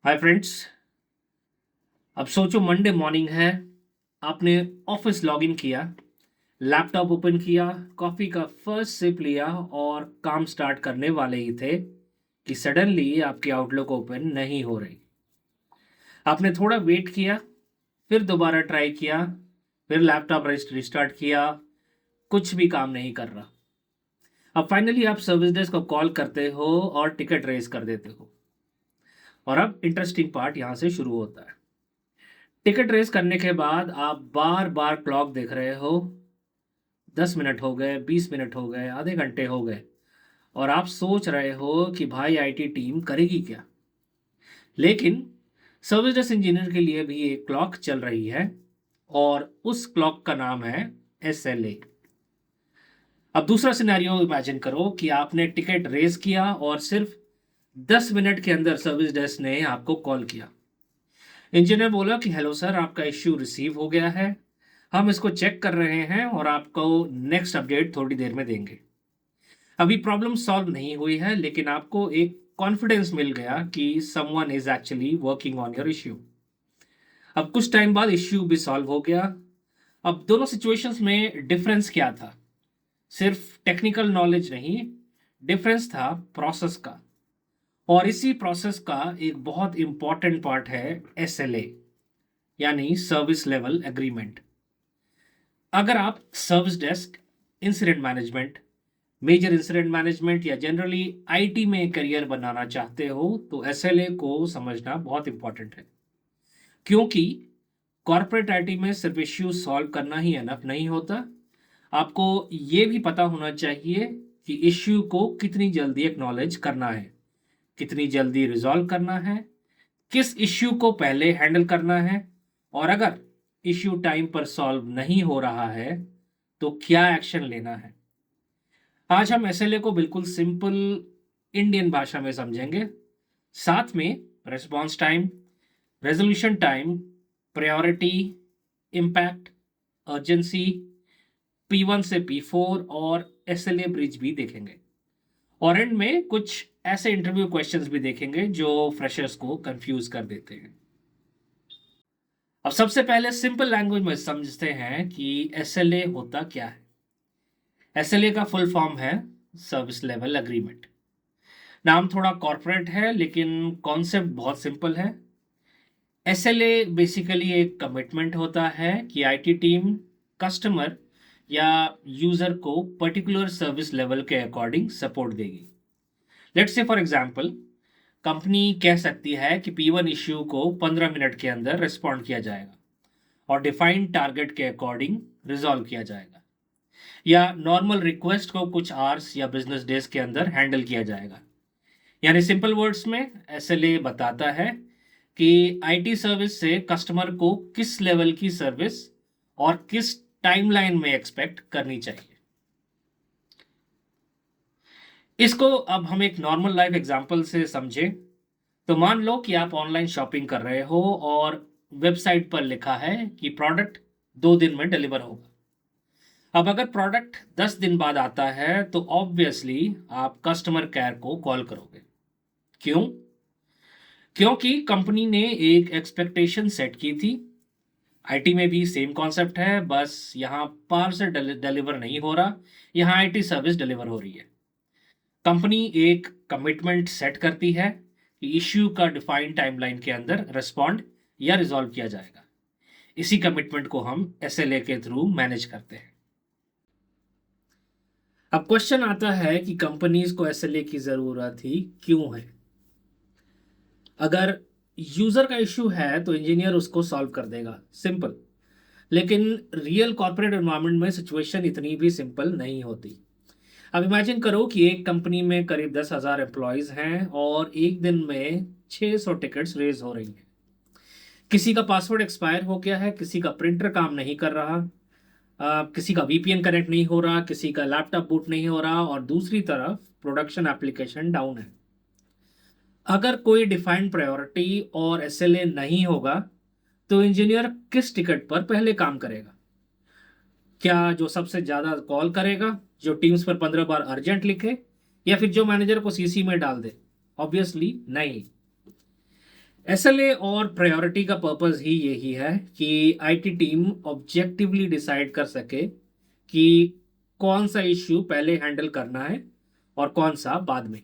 Hi friends. अब सोचो Monday morning है। आपने ऑफिस लॉगिन किया, लैपटॉप ओपन किया, कॉफी का फर्स्ट सिप लिया और काम स्टार्ट करने वाले ही थे कि सडनली आपकी आउटलुक ओपन नहीं हो रही। आपने थोड़ा वेट किया, फिर दोबारा ट्राई किया, फिर लैपटॉप रिस्टार्ट किया, कुछ भी काम नहीं कर रहा। अब फाइनली आप सर्विस डेस्क को कॉल करते हो और टिकट रेज कर देते हो। और अब इंटरेस्टिंग पार्ट यहाँ से शुरू होता है। टिकट रेस करने के बाद आप बार बार क्लॉक देख रहे हो। 10 मिनट हो गए, 20 मिनट हो गए, आधे घंटे हो गए, और आप सोच रहे हो कि भाई आईटी टीम करेगी क्या। लेकिन सर्विस डेस्क इंजीनियर के लिए भी एक क्लॉक चल रही है, और उस क्लॉक का नाम है SLA। अब दूसरा सिनेरियो इमेजिन करो कि आपने टिकट रेस किया और सिर्फ 10 मिनट के अंदर सर्विस डेस्क ने आपको कॉल किया। इंजीनियर बोला कि हेलो सर, आपका इश्यू रिसीव हो गया है, हम इसको चेक कर रहे हैं और आपको नेक्स्ट अपडेट थोड़ी देर में देंगे। अभी प्रॉब्लम सॉल्व नहीं हुई है, लेकिन आपको एक कॉन्फिडेंस मिल गया कि someone is actually working on your issue. अब कुछ टाइम बाद इश्यू भी सॉल्व हो गया। अब दोनों सिचुएशंस में डिफरेंस क्या था? सिर्फ टेक्निकल नॉलेज नहीं, डिफरेंस था प्रोसेस का। और इसी प्रोसेस का एक बहुत इंपॉर्टेंट पार्ट है SLA, यानी सर्विस लेवल एग्रीमेंट। अगर आप service desk, incident management, major incident management या जनरली आईटी में करियर बनाना चाहते हो तो SLA को समझना बहुत इंपॉर्टेंट है। क्योंकि कॉर्पोरेट आईटी में सिर्फ इश्यू सॉल्व करना ही एनफ नहीं होता। आपको ये भी पता होना चाहिए कि इश्यू को कितनी जल्दी एक्नॉलेज करना है, कितनी जल्दी रिजॉल्व करना है, किस इश्यू को पहले हैंडल करना है, और अगर इश्यू टाइम पर सॉल्व नहीं हो रहा है तो क्या एक्शन लेना है। आज हम SLA को बिल्कुल सिंपल इंडियन भाषा में समझेंगे, साथ में response time, resolution time, priority, impact, urgency, P1 से P4 और SLA ब्रिज भी देखेंगे। और एंड में कुछ ऐसे इंटरव्यू क्वेश्चंस भी देखेंगे जो फ्रेशर्स को कंफ्यूज कर देते हैं। अब सबसे पहले सिंपल लैंग्वेज में समझते हैं कि SLA होता क्या है। SLA का फुल फॉर्म है सर्विस लेवल एग्रीमेंट। नाम थोड़ा कॉर्पोरेट है, लेकिन कॉन्सेप्ट बहुत सिंपल है। SLA बेसिकली एक कमिटमेंट होता है कि आईटी टीम कस्टमर या यूजर को पर्टिकुलर सर्विस लेवल के अकॉर्डिंग सपोर्ट देगी। Let's say for example, company कह सकती है कि P1 इश्यू को 15 मिनट के अंदर रिस्पॉन्ड किया जाएगा और डिफाइंड टारगेट के अकॉर्डिंग रिजॉल्व किया जाएगा, या नॉर्मल रिक्वेस्ट को कुछ आवर्स या बिजनेस डेज के अंदर हैंडल किया जाएगा। यानी सिंपल वर्ड्स में SLA बताता है कि आईटी सर्विस से कस्टमर को किस लेवल की सर्विस और किस टाइमलाइन में एक्सपेक्ट करनी चाहिए। इसको अब हम एक नॉर्मल लाइफ एग्जांपल से समझें तो मान लो कि आप ऑनलाइन शॉपिंग कर रहे हो और वेबसाइट पर लिखा है कि प्रोडक्ट 2 दिन में डिलीवर होगा। अब अगर प्रोडक्ट 10 दिन बाद आता है तो ऑब्वियसली आप कस्टमर केयर को कॉल करोगे। क्यों? क्योंकि कंपनी ने एक एक्सपेक्टेशन सेट की थी। आईटी में भी सेम कॉन्सेप्ट है, बस यहाँ पार्सल डिलीवर नहीं हो रहा, यहाँ आईटी सर्विस डिलीवर हो रही है। कंपनी एक कमिटमेंट सेट करती है कि इश्यू का डिफाइंड टाइमलाइन के अंदर रिस्पॉन्ड या रिजॉल्व किया जाएगा। इसी कमिटमेंट को हम SLA के थ्रू मैनेज करते हैं। अब क्वेश्चन आता है कि कंपनीज को SLA की जरूरत ही क्यों है? अगर यूजर का इश्यू है तो इंजीनियर उसको सॉल्व कर देगा, सिंपल। लेकिन रियल कॉर्पोरेट एनवायरनमेंट में सिचुएशन इतनी भी सिंपल नहीं होती। अब इमेजिन करो कि एक कंपनी में करीब 10,000 एम्प्लॉयज हैं और एक दिन में 600 टिकट्स रेज हो रही हैं। किसी का पासवर्ड एक्सपायर हो गया है, किसी का प्रिंटर काम नहीं कर रहा, किसी का VPN कनेक्ट नहीं हो रहा, किसी का लैपटॉप बूट नहीं हो रहा, और दूसरी तरफ प्रोडक्शन एप्लीकेशन डाउन है। अगर कोई डिफाइंड प्रायोरिटी और SLA नहीं होगा तो इंजीनियर किस टिकट पर पहले काम करेगा? क्या जो सबसे ज्यादा कॉल करेगा, जो टीम्स पर 15 बार अर्जेंट लिखे, या फिर जो मैनेजर को CC में डाल दे? ऑब्वियसली नहीं। एसएलए और प्रायोरिटी का पर्पस ही यही है कि आईटी टीम ऑब्जेक्टिवली डिसाइड कर सके कि कौन सा इश्यू पहले हैंडल करना है और कौन सा बाद में।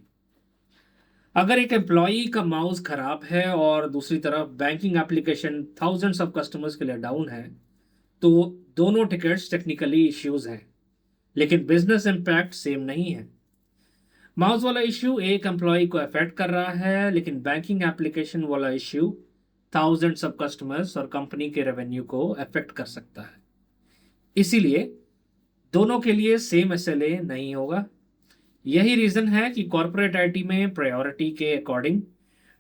अगर एक एम्प्लॉई का माउस खराब है और दूसरी तरफ banking application thousands of customers के लिए डाउन है, तो दोनों टिकट्स टेक्निकली इश्यूज हैं, लेकिन बिजनेस इम्पैक्ट सेम नहीं है। माउस वाला इश्यू एक एम्प्लॉय को अफेक्ट कर रहा है, लेकिन बैंकिंग एप्लीकेशन वाला इश्यू थाउजेंड्स ऑफ कस्टमर्स और कंपनी के रेवेन्यू को अफेक्ट कर सकता है। इसीलिए दोनों के लिए सेम एसएलए नहीं होगा। यही रीजन है कि कॉर्पोरेट आईटी में प्रायोरिटी के according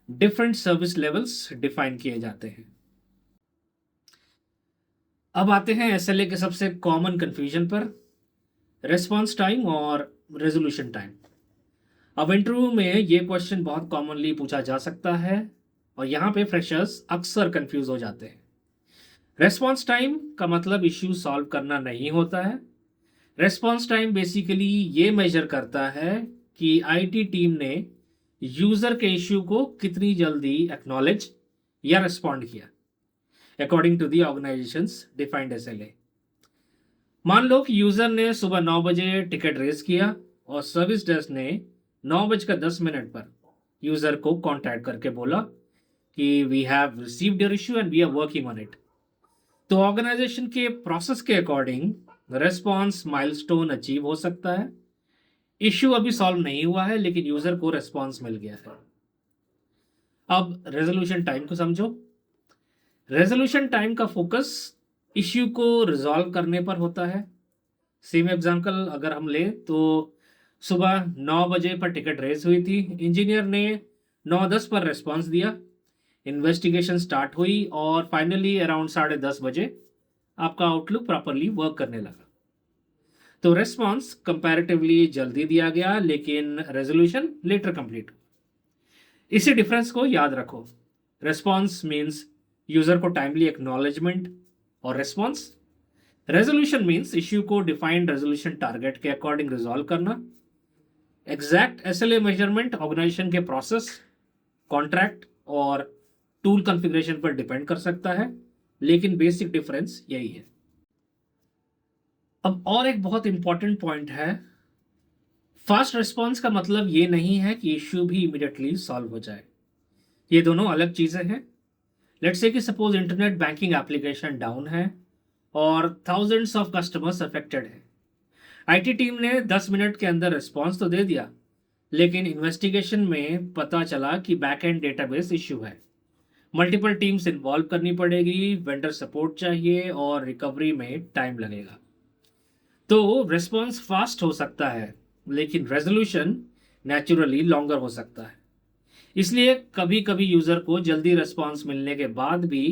different service levels define किए जाते हैं। अब आते हैं एसएलए के सबसे कॉमन कंफ्यूजन पर, रेस्पॉन्स टाइम और रेजोल्यूशन टाइम। अब इंटरव्यू में ये क्वेश्चन बहुत कॉमनली पूछा जा सकता है और यहाँ पे फ्रेशर्स अक्सर कंफ्यूज हो जाते हैं। रेस्पॉन्स टाइम का मतलब इश्यू सॉल्व करना नहीं होता है। रेस्पॉन्स टाइम बेसिकली ये मेजर करता है कि आईटी टीम ने यूजर के इश्यू को कितनी जल्दी एक्नॉलेज या रिस्पॉन्ड किया according to the organisation's defined SLA. मान लो कि यूजर ने सुबह 9 बजे टिकट रेज किया और सर्विस डेस्क ने 9:10 पर यूजर को कांटेक्ट करके बोला कि we have received your issue and we are working on it. तो ऑर्गेनाइजेशन के प्रोसेस के अकॉर्डिंग रेस्पॉन्स माइलस्टोन अचीव हो सकता है। इश्यू अभी सॉल्व नहीं हुआ है, लेकिन यूजर को रेस्पॉन्स मिल गया है। अब रेजोल्यूशन टाइम को समझो। रेजोल्यूशन टाइम का फोकस इश्यू को रिजॉल्व करने पर होता है। सेम एग्जांपल अगर हम ले तो सुबह 9 बजे पर टिकट रेज हुई थी, इंजीनियर ने 9:10 पर रेस्पॉन्स दिया, इन्वेस्टिगेशन स्टार्ट हुई और फाइनली अराउंड 10:30 बजे आपका आउटलुक प्रॉपरली वर्क करने लगा। तो रेस्पॉन्स कंपैरेटिवली जल्दी दिया गया, लेकिन रेजोल्यूशन लेटर कंप्लीट हुआ। इसी डिफरेंस को याद रखो। रेस्पॉन्स मीन्स यूजर को टाइमली एक्नॉलेजमेंट और रेस्पॉन्स। रेजोल्यूशन मीन्स इश्यू को डिफाइंड रेजोल्यूशन टारगेट के अकॉर्डिंग रिजॉल्व करना। एग्जैक्ट एसएलए मेजरमेंट ऑर्गेनाइजेशन के प्रोसेस, कॉन्ट्रैक्ट और टूल कॉन्फ़िगरेशन पर डिपेंड कर सकता है, लेकिन बेसिक डिफरेंस यही है। अब और एक बहुत इंपॉर्टेंट पॉइंट है, फास्ट रिस्पॉन्स का मतलब ये नहीं है कि इश्यू भी इमीडिएटली सॉल्व हो जाए। ये दोनों अलग चीजें हैं। लेट्स से कि suppose internet banking application down है और थाउजेंड्स ऑफ कस्टमर्स अफेक्टेड हैं। आईटी टीम ने 10 मिनट के अंदर रिस्पॉन्स तो दे दिया, लेकिन इन्वेस्टिगेशन में पता चला कि बैक एंड डेटाबेस इश्यू है। मल्टीपल टीम्स इन्वॉल्व करनी पड़ेगी, वेंडर सपोर्ट चाहिए और रिकवरी में टाइम लगेगा। तो रिस्पॉन्स फास्ट हो सकता है, लेकिन रेजोल्यूशन नेचुरली लॉन्गर हो सकता है। इसलिए कभी कभी यूजर को जल्दी रिस्पॉन्स मिलने के बाद भी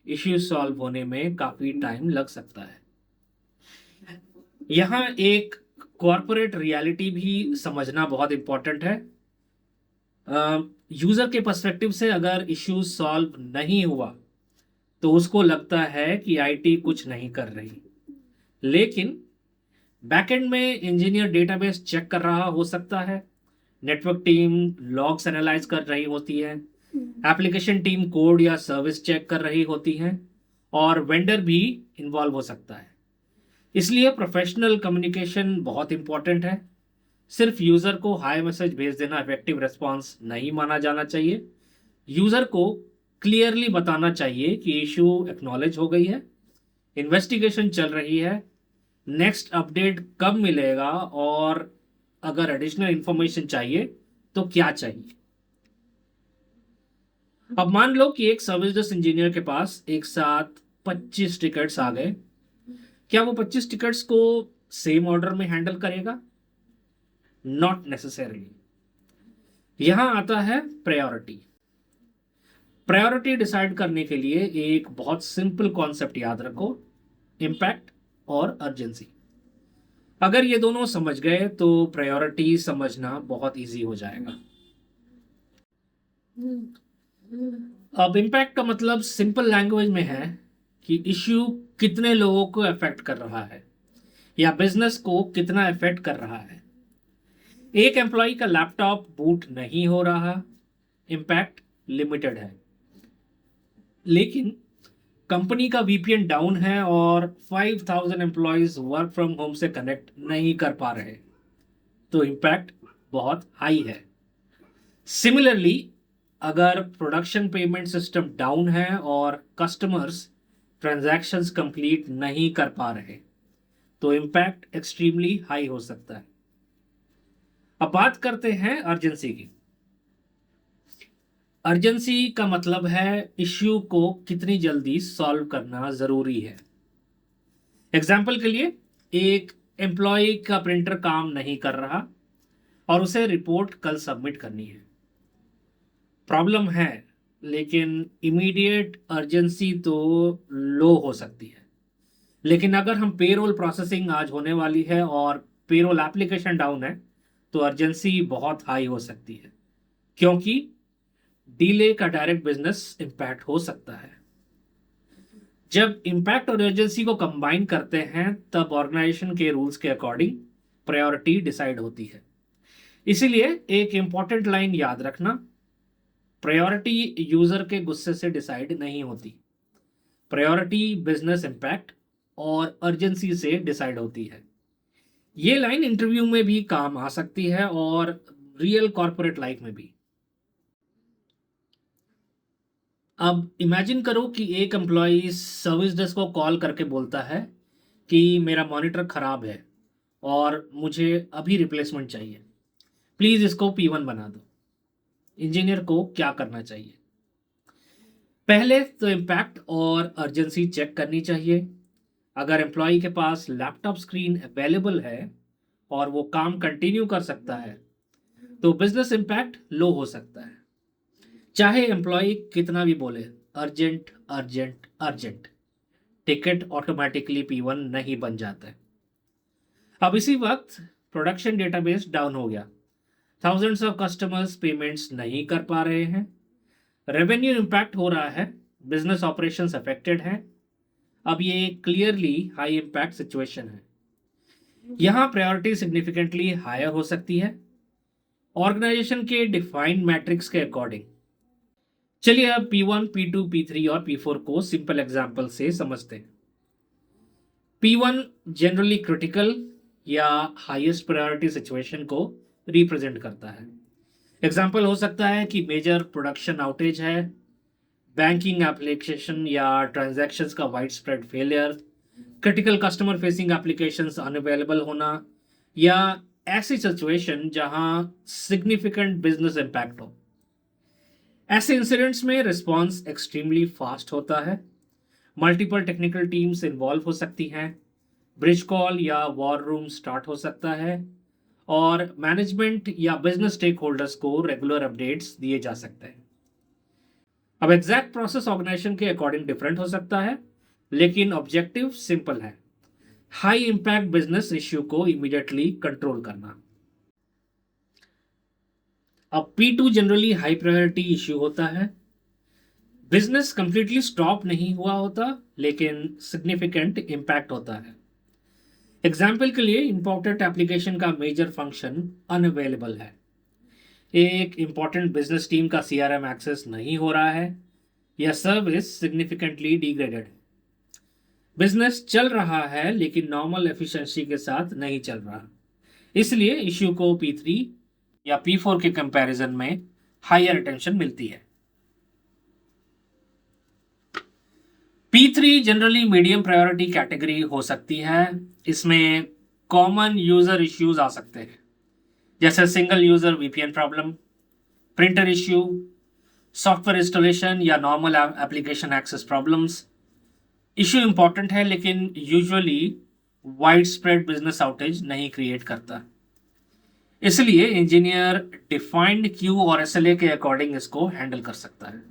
इश्यू सॉल्व होने में काफी टाइम लग सकता है। यहाँ एक कॉर्पोरेट रियलिटी भी समझना बहुत इंपॉर्टेंट है। यूजर के पर्सपेक्टिव से अगर इश्यू सॉल्व नहीं हुआ तो उसको लगता है कि आईटी कुछ नहीं कर रही, लेकिन बैकएंड में इंजीनियर डेटाबेस चेक कर रहा हो सकता है, नेटवर्क टीम लॉग्स एनालाइज कर रही होती है, एप्लीकेशन टीम कोड या सर्विस चेक कर रही होती है और वेंडर भी इन्वॉल्व हो सकता है। इसलिए प्रोफेशनल कम्युनिकेशन बहुत इंपॉर्टेंट है। सिर्फ यूजर को हाई मैसेज भेज देना इफेक्टिव रिस्पॉन्स नहीं माना जाना चाहिए। यूजर को क्लियरली बताना चाहिए कि इशू एक्नॉलेज हो गई है, इन्वेस्टिगेशन चल रही है, नेक्स्ट अपडेट कब मिलेगा और अगर एडिशनल इंफॉर्मेशन चाहिए तो क्या चाहिए। अब मान लो कि एक सर्विस डेस्क इंजीनियर के पास एक साथ 25 टिकट्स आ गए। क्या वो 25 टिकट्स को सेम ऑर्डर में हैंडल करेगा? Not necessarily. यहां आता है प्रायोरिटी। प्रायोरिटी डिसाइड करने के लिए एक बहुत सिंपल कॉन्सेप्ट याद रखो, इम्पैक्ट और अर्जेंसी। अगर ये दोनों समझ गए तो प्रायोरिटी समझना बहुत इजी हो जाएगा। अब इम्पैक्ट का मतलब सिंपल लैंग्वेज में है कि इश्यू कितने लोगों को अफेक्ट कर रहा है या बिजनेस को कितना अफेक्ट कर रहा है। एक एम्प्लॉय का लैपटॉप बूट नहीं हो रहा, इम्पैक्ट लिमिटेड है। लेकिन कंपनी का वीपीएन डाउन है और 5000 एम्प्लॉयज वर्क फ्रॉम होम से कनेक्ट नहीं कर पा रहे, तो इम्पैक्ट बहुत हाई है। सिमिलरली, अगर प्रोडक्शन पेमेंट सिस्टम डाउन है और कस्टमर्स ट्रांजैक्शंस कंप्लीट नहीं कर पा रहे, तो इम्पैक्ट एक्सट्रीमली हाई हो सकता है। अब बात करते हैं अर्जेंसी की। अर्जेंसी का मतलब है इश्यू को कितनी जल्दी सॉल्व करना जरूरी है। एग्जाम्पल के लिए, एक एम्प्लॉय का प्रिंटर काम नहीं कर रहा और उसे रिपोर्ट कल सबमिट करनी है। प्रॉब्लम है, लेकिन इमीडिएट अर्जेंसी तो लो हो सकती है। लेकिन अगर हम पेरोल प्रोसेसिंग आज होने वाली है और पेरोल एप्लीकेशन डाउन है, तो अर्जेंसी बहुत हाई हो सकती है, क्योंकि डिले का डायरेक्ट बिजनेस इंपैक्ट हो सकता है। जब इंपैक्ट और अर्जेंसी को कंबाइन करते हैं, तब ऑर्गेनाइजेशन के रूल्स के अकॉर्डिंग प्रायोरिटी डिसाइड होती है। इसीलिए एक इंपॉर्टेंट लाइन याद रखना, प्रायोरिटी यूजर के गुस्से से डिसाइड नहीं होती, प्रायोरिटी बिजनेस इंपैक्ट और अर्जेंसी से डिसाइड होती है। ये लाइन इंटरव्यू में भी काम आ सकती है और रियल कॉर्पोरेट लाइफ में भी। अब इमेजिन करो कि एक एम्प्लॉय सर्विस डेस्क को कॉल करके बोलता है कि मेरा मॉनिटर खराब है और मुझे अभी रिप्लेसमेंट चाहिए, प्लीज इसको P1 बना दो। इंजीनियर को क्या करना चाहिए? पहले तो इम्पैक्ट और अर्जेंसी चेक करनी चाहिए। अगर एम्प्लॉय के पास लैपटॉप स्क्रीन अवेलेबल है और वो काम कंटिन्यू कर सकता है, तो बिजनेस इम्पैक्ट लो हो सकता है, चाहे एम्प्लॉय कितना भी बोले urgent urgent urgent. Ticket automatically P1 नहीं बन जाता है। अब इसी वक्त प्रोडक्शन डेटाबेस डाउन हो गया, थाउजेंड्स ऑफ कस्टमर्स पेमेंट्स नहीं कर पा रहे हैं, रेवेन्यू इम्पैक्ट हो रहा है, बिजनेस ऑपरेशंस अफेक्टेड हैं। अब ये क्लियरली हाई इम्पैक्ट सिचुएशन है। यहाँ प्रायोरिटी सिग्निफिकेंटली हायर हो सकती है ऑर्गेनाइजेशन के डिफाइंड मैट्रिक्स के अकॉर्डिंग। चलिए अब P1, P2, P3 और P4 को सिंपल एग्जांपल से समझते हैं। P1 जनरली क्रिटिकल या हाईएस्ट प्रायोरिटी सिचुएशन को रिप्रेजेंट करता है। एग्जांपल हो सकता है कि मेजर प्रोडक्शन आउटेज है, बैंकिंग एप्लीकेशन या ट्रांजैक्शंस का wide spread failure, critical customer facing applications unavailable होना, या ऐसी सिचुएशन जहां सिग्निफिकेंट बिजनेस इंपैक्ट हो। ऐसे इंसिडेंट्स में रिस्पॉन्स एक्सट्रीमली फास्ट होता है, मल्टीपल टेक्निकल टीम्स इन्वॉल्व हो सकती हैं, ब्रिज कॉल या वॉर रूम स्टार्ट हो सकता है, और मैनेजमेंट या बिजनेस स्टेक होल्डर्स को रेगुलर अपडेट्स दिए जा सकते हैं। अब एग्जैक्ट प्रोसेस ऑर्गेनाइजेशन के अकॉर्डिंग डिफरेंट हो सकता है, लेकिन ऑब्जेक्टिव सिंपल है, हाई इंपैक्ट बिजनेस इश्यू को इमीडिएटली कंट्रोल करना। अब P2 generally high priority issue होता है, बिजनेस कंप्लीटली स्टॉप नहीं हुआ होता, लेकिन सिग्निफिकेंट इंपैक्ट होता है। एग्जाम्पल के लिए, इंपॉर्टेंट एप्लीकेशन का मेजर फंक्शन अनअवेलेबल है, एक इंपॉर्टेंट बिजनेस टीम का CRM एक्सेस नहीं हो रहा है, या सर्विस सिग्निफिकेंटली डिग्रेडेड है। बिजनेस चल रहा है लेकिन नॉर्मल एफिशिएंसी के साथ नहीं चल रहा, इसलिए इश्यू को P3 या P4 के कंपैरिजन में हायर अटेंशन मिलती है। P3 generally medium priority category हो सकती है। इसमें कॉमन यूजर इश्यूज आ सकते हैं, जैसे single user VPN problem, printer issue, software installation या normal application access problems. Issue important है, लेकिन usually wide spread business outage नहीं क्रिएट करता, इसलिए इंजीनियर डिफाइंड क्यू और SLA के अकॉर्डिंग इसको हैंडल कर सकता है।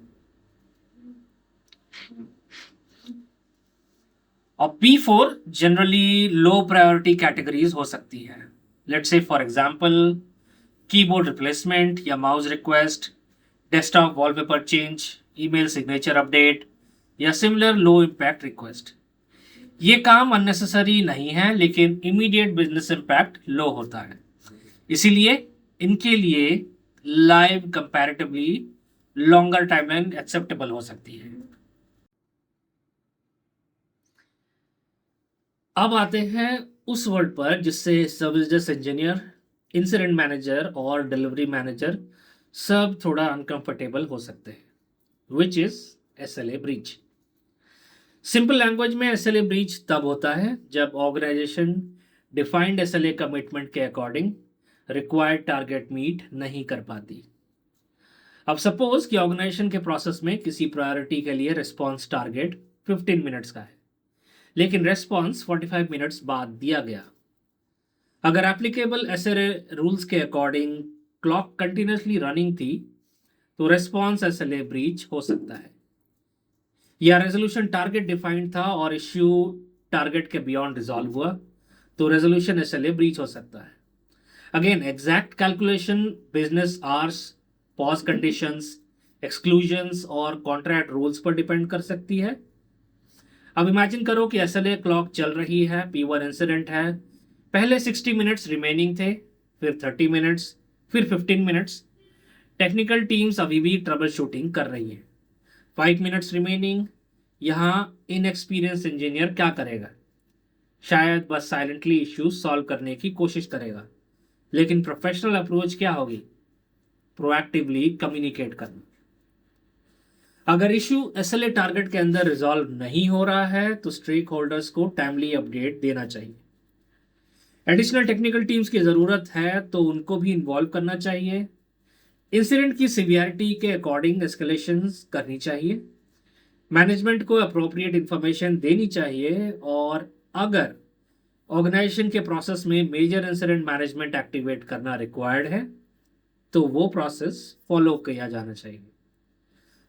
और P4 generally low priority categories हो सकती है, let's say for example keyboard replacement या mouse request, desktop wallpaper change, email signature update या सिमिलर लो इम्पैक्ट रिक्वेस्ट। ये काम अननेसेसरी नहीं है, लेकिन इमीडिएट बिजनेस इम्पैक्ट लो होता है, इसीलिए इनके लिए live comparatively longer timeline acceptable हो सकती है। अब आते हैं उस वर्ड पर जिससे service desk engineer, incident manager और डिलीवरी मैनेजर सब थोड़ा अनकंफर्टेबल हो सकते हैं, which is SLA breach. Simple language में एसएलए ब्रीच तब होता है जब ऑर्गेनाइजेशन डिफाइंड एसएलए कमिटमेंट के अकॉर्डिंग रिक्वायर्ड टारगेट मीट नहीं कर पाती। अब सपोज कि ऑर्गेनाइजेशन के प्रोसेस में किसी प्रायोरिटी के लिए रिस्पॉन्स टारगेट 15 मिनट्स का है, लेकिन रेस्पॉन्स 45 मिनट्स बाद दिया गया। अगर एप्लीकेबल एसएलए रूल्स के अकॉर्डिंग क्लॉक कंटिन्यूसली रनिंग थी तो रेस्पॉन्स एसएलए ब्रीच हो सकता है, या रेजोल्यूशन टारगेट डिफाइंड था और इश्यू टारगेट के बियॉन्ड रिजॉल्व हुआ तो रेजोल्यूशन एसएलए ब्रीच हो सकता है। Again exact calculation business hours, pause conditions, exclusions और कॉन्ट्रैक्ट रूल्स पर डिपेंड कर सकती है। अब इमेजिन करो कि एसएलए क्लॉक चल रही है, P1 इंसिडेंट है, पहले 60 मिनट्स रिमेनिंग थे, फिर 30 मिनट्स, फिर 15 मिनट्स। टेक्निकल टीम्स अभी भी ट्रबल शूटिंग कर रही है, 5 मिनट्स रिमेनिंग। यहाँ इनएक्सपीरियंस इंजीनियर क्या करेगा? शायद बस साइलेंटली इश्यूज सॉल्व करने की कोशिश करेगा, लेकिन प्रोफेशनल अप्रोच क्या होगी? प्रोएक्टिवली कम्युनिकेट करना। अगर इशू एसएलए टारगेट के अंदर रिजॉल्व नहीं हो रहा है तो स्टेक होल्डर्स को टाइमली अपडेट देना चाहिए। एडिशनल टेक्निकल टीम्स की जरूरत है तो उनको भी इन्वॉल्व करना चाहिए। इंसिडेंट की सिवियरिटी के अकॉर्डिंग एस्केलेशन करनी चाहिए। मैनेजमेंट को अप्रोप्रिएट इंफॉर्मेशन देनी चाहिए, और अगर ऑर्गेनाइजेशन के प्रोसेस में मेजर इंसिडेंट मैनेजमेंट एक्टिवेट करना रिक्वायर्ड है तो वो प्रोसेस फॉलो किया जाना चाहिए।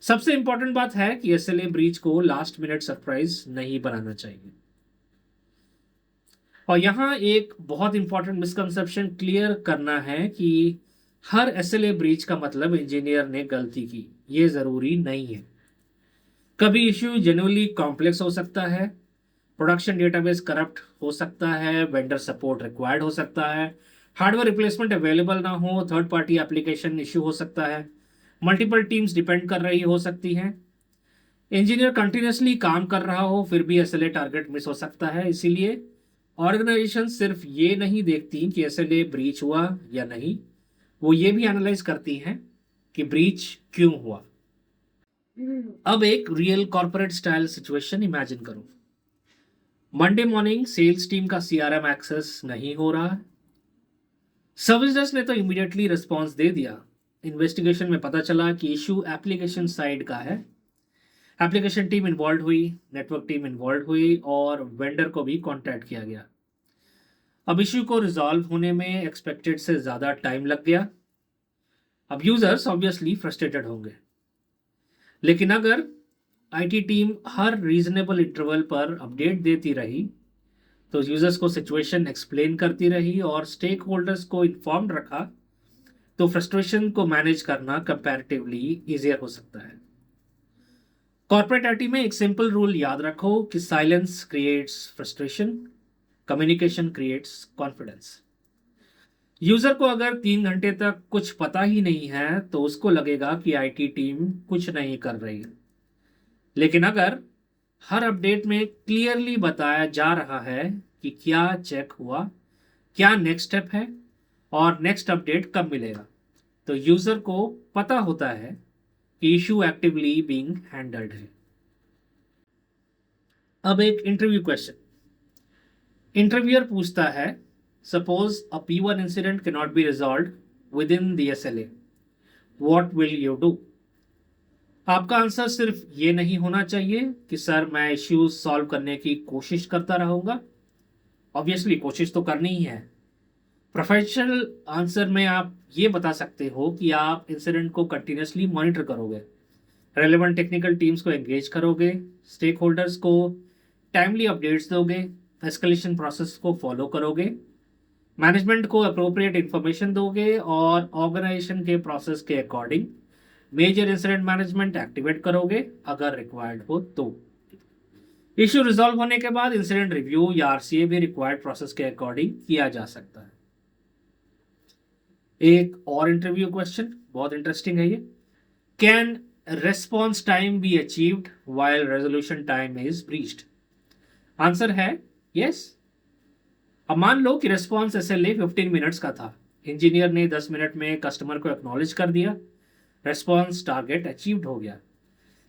सबसे इंपॉर्टेंट बात है कि एसएलए ब्रीच को लास्ट मिनट सरप्राइज नहीं बनाना चाहिए। और यहां एक बहुत इंपॉर्टेंट मिसकंसेप्शन क्लियर करना है कि हर एसएलए ब्रीच का मतलब इंजीनियर ने गलती की, ये जरूरी नहीं है। कभी इश्यू जेन्युइनली कॉम्प्लेक्स हो सकता है, प्रोडक्शन डेटाबेस करप्ट हो सकता है, वेंडर सपोर्ट रिक्वायर्ड हो सकता है, हार्डवेयर रिप्लेसमेंट अवेलेबल ना हो, थर्ड पार्टी एप्लीकेशन इश्यू हो सकता है, मल्टीपल टीम्स डिपेंड कर रही हो सकती हैं, इंजीनियर कंटिन्यूसली काम कर रहा हो फिर भी एसएलए टारगेट मिस हो सकता है। इसीलिए ऑर्गेनाइजेशन सिर्फ ये नहीं देखती कि एसएलए ब्रीच हुआ या नहीं, वो ये भी एनालाइज करती हैं कि ब्रीच क्यों हुआ। अब एक real corporate style situation imagine करो। मंडे मॉर्निंग सेल्स टीम का सीआरएम एक्सेस नहीं हो रहा है। सर्विस डेस्क ने तो इमीडिएटली रिस्पॉन्स दे दिया। इन्वेस्टिगेशन में पता चला कि इशू एप्लीकेशन साइड का है। एप्लीकेशन टीम इन्वॉल्व हुई, नेटवर्क टीम इन्वॉल्व हुई और वेंडर को भी कॉन्टैक्ट किया गया। अब इशू को रिजॉल्व होने में एक्सपेक्टेड से ज़्यादा टाइम लग गया। अब यूजर्स ऑब्वियसली फ्रस्ट्रेटेड होंगे, लेकिन अगर IT team her reasonable interval पर अपडेट देती रही तो यूजर्स को सिचुएशन एक्सप्लेन करती रही और स्टेक होल्डर्स को इन्फॉर्म्ड रखा तो फ्रस्ट्रेशन को मैनेज करना कंपैरेटिवली इजियर हो सकता है। कॉर्पोरेट आईटी में एक सिंपल रूल याद रखो कि silence creates frustration, communication creates confidence. User को अगर 3 घंटे तक कुछ पता ही नहीं है तो उसको लगेगा कि आईटी टीम कुछ नहीं कर रही है, लेकिन अगर हर अपडेट में क्लियरली बताया जा रहा है कि क्या चेक हुआ, क्या नेक्स्ट स्टेप है और नेक्स्ट अपडेट कब मिलेगा, तो यूजर को पता होता है कि इशू एक्टिवली बीइंग हैंडल्ड है। अब एक इंटरव्यू क्वेश्चन। इंटरव्यूअर पूछता है, suppose a P1 incident can not be resolve with in the SLA, what will you do? आपका आंसर सिर्फ ये नहीं होना चाहिए कि सर मैं इश्यूज सॉल्व करने की कोशिश करता रहूंगा। ऑब्वियसली कोशिश तो करनी ही है। प्रोफेशनल आंसर में आप ये बता सकते हो कि आप इंसिडेंट को कंटिन्यूसली मॉनिटर करोगे, रेलेवेंट टेक्निकल टीम्स को एंगेज करोगे, स्टेक होल्डर्स को टाइमली अपडेट्स दोगे, एस्केलेशन प्रोसेस को फॉलो करोगे, मैनेजमेंट को अप्रोप्रिएट इंफॉर्मेशन दोगे और ऑर्गेनाइजेशन के प्रोसेस के according major incident management activate करोगे अगर रिक्वायर्ड हो तो। इश्यू रिजॉल्व होने के बाद इंसिडेंट रिव्यू या आरसीए भी रिक्वायर्ड प्रोसेस के अकॉर्डिंग किया जा सकता है। एक और इंटरव्यू क्वेश्चन बहुत इंटरेस्टिंग है ये। Can response time be achieved while resolution time is breached? Answer है यस। अब मान लो कि रिस्पॉन्स SLA 15 मिनट्स का था। इंजीनियर ने 10 मिनट में कस्टमर को एक्नॉलेज कर दिया, रिस्पॉन्स टारगेट अचीव्ड हो गया।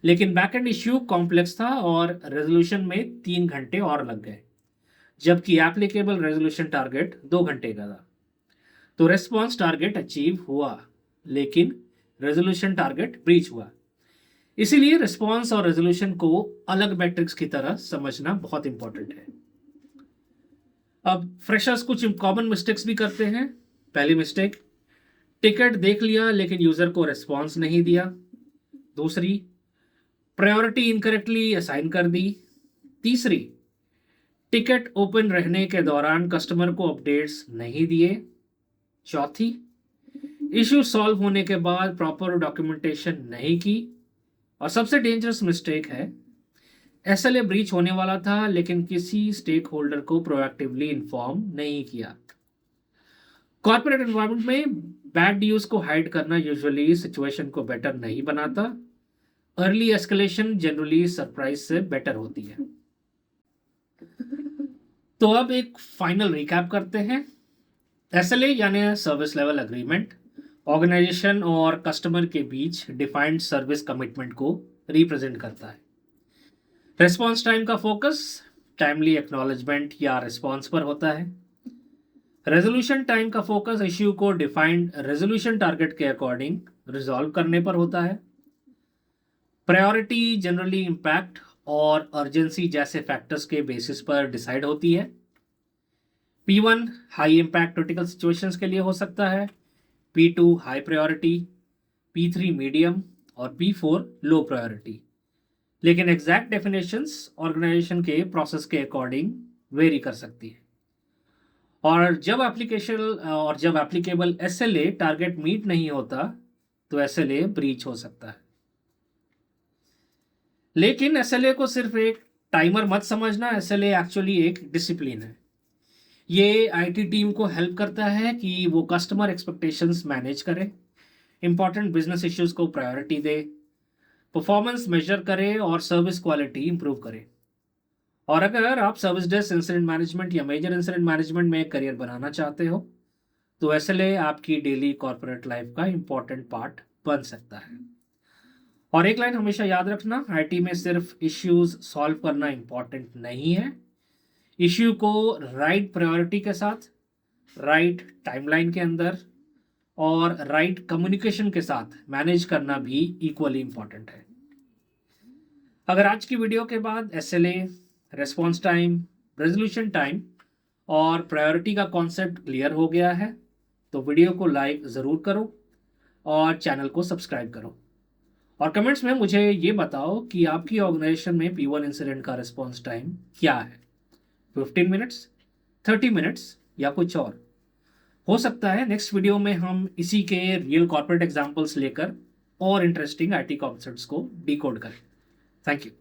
लेकिन बैकएंड इश्यू कॉम्प्लेक्स था और रेजोल्यूशन में 3 घंटे और लग गए, जबकि एप्लीकेबल रेजोल्यूशन टारगेट 2 घंटे का था। तो रेस्पॉन्स टारगेट अचीव हुआ, लेकिन रेजोल्यूशन टारगेट ब्रीच हुआ। इसीलिए रिस्पॉन्स और रेजोल्यूशन को अलग मैट्रिक्स की तरह समझना बहुत इंपॉर्टेंट है। अब फ्रेशर्स कुछ कॉमन मिस्टेक्स भी करते हैं। पहली मिस्टेक, टिकट देख लिया लेकिन यूजर को रिस्पॉन्स नहीं दिया। दूसरी, प्रायोरिटी इनकरेक्टली असाइन कर दी। तीसरी, टिकट ओपन रहने के दौरान कस्टमर को अपडेट्स नहीं दिए। चौथी, इश्यू सॉल्व होने के बाद प्रॉपर डॉक्यूमेंटेशन नहीं की। और सबसे डेंजरस मिस्टेक है, SLA ब्रीच होने वाला था लेकिन किसी स्टेक होल्डर को प्रोएक्टिवली इन्फॉर्म नहीं किया। कॉर्पोरेट एनवायरनमेंट में बैड न्यूज को हाइड करना यूजुअली सिचुएशन को बेटर नहीं बनाता। अर्ली एस्केलेशन जनरली सरप्राइज से बेटर होती है। तो अब एक फाइनल रिकैप करते हैं। SLA यानी सर्विस लेवल एग्रीमेंट ऑर्गेनाइजेशन और कस्टमर के बीच डिफाइंड सर्विस कमिटमेंट को रिप्रेजेंट करता है। रिस्पॉन्स टाइम का फोकस टाइमली एक्नॉलेजमेंट या रिस्पॉन्स पर होता है। रेजोल्यूशन टाइम का फोकस इश्यू को डिफाइंड रेजोल्यूशन टारगेट के अकॉर्डिंग रिजॉल्व करने पर होता है। प्रायोरिटी जनरली इम्पैक्ट और अर्जेंसी जैसे फैक्टर्स के बेसिस पर डिसाइड होती है। P1 high impact critical situations के लिए हो सकता है, P2 high priority, P3 medium और P4 लो प्रायोरिटी। लेकिन एग्जैक्ट डेफिनेशंस ऑर्गेनाइजेशन के प्रोसेस के अकॉर्डिंग वेरी कर सकती है। और जब एप्लीकेबल SLA टारगेट मीट नहीं होता तो SLA ब्रीच हो सकता है। लेकिन SLA को सिर्फ एक टाइमर मत समझना, SLA एक्चुअली एक डिसिप्लिन है। ये IT टीम को हेल्प करता है कि वो कस्टमर एक्सपेक्टेशंस मैनेज करे, इंपॉर्टेंट बिजनेस इश्यूज को प्रायोरिटी दे, परफॉर्मेंस मेजर करे और सर्विस क्वालिटी इंप्रूव करे। और अगर आप सर्विस डेस्क इंसिडेंट मैनेजमेंट या मेजर इंसिडेंट मैनेजमेंट में करियर बनाना चाहते हो तो SLA आपकी डेली कॉर्पोरेट लाइफ का इंपॉर्टेंट पार्ट बन सकता है। और एक लाइन हमेशा याद रखना, IT में सिर्फ इश्यूज सॉल्व करना इंपॉर्टेंट नहीं है, इश्यू को राइट प्रायोरिटी के साथ, राइट टाइमलाइन के अंदर और राइट कम्युनिकेशन के साथ मैनेज करना भी इक्वली इंपॉर्टेंट है। अगर आज की वीडियो के बाद SLA, response time, resolution time और प्रायोरिटी का कॉन्सेप्ट क्लियर हो गया है तो वीडियो को लाइक ज़रूर करो और चैनल को सब्सक्राइब करो। और कमेंट्स में मुझे ये बताओ कि आपकी ऑर्गेनाइजेशन में P1 इंसिडेंट का रिस्पॉन्स टाइम क्या है, 15 मिनट्स, 30 मिनट्स या कुछ और। हो सकता है नेक्स्ट वीडियो में हम इसी के रियल कॉर्पोरेट एग्जांपल्स लेकर और इंटरेस्टिंग IT कॉन्सेप्ट्स को डिकोड करें। Thank you.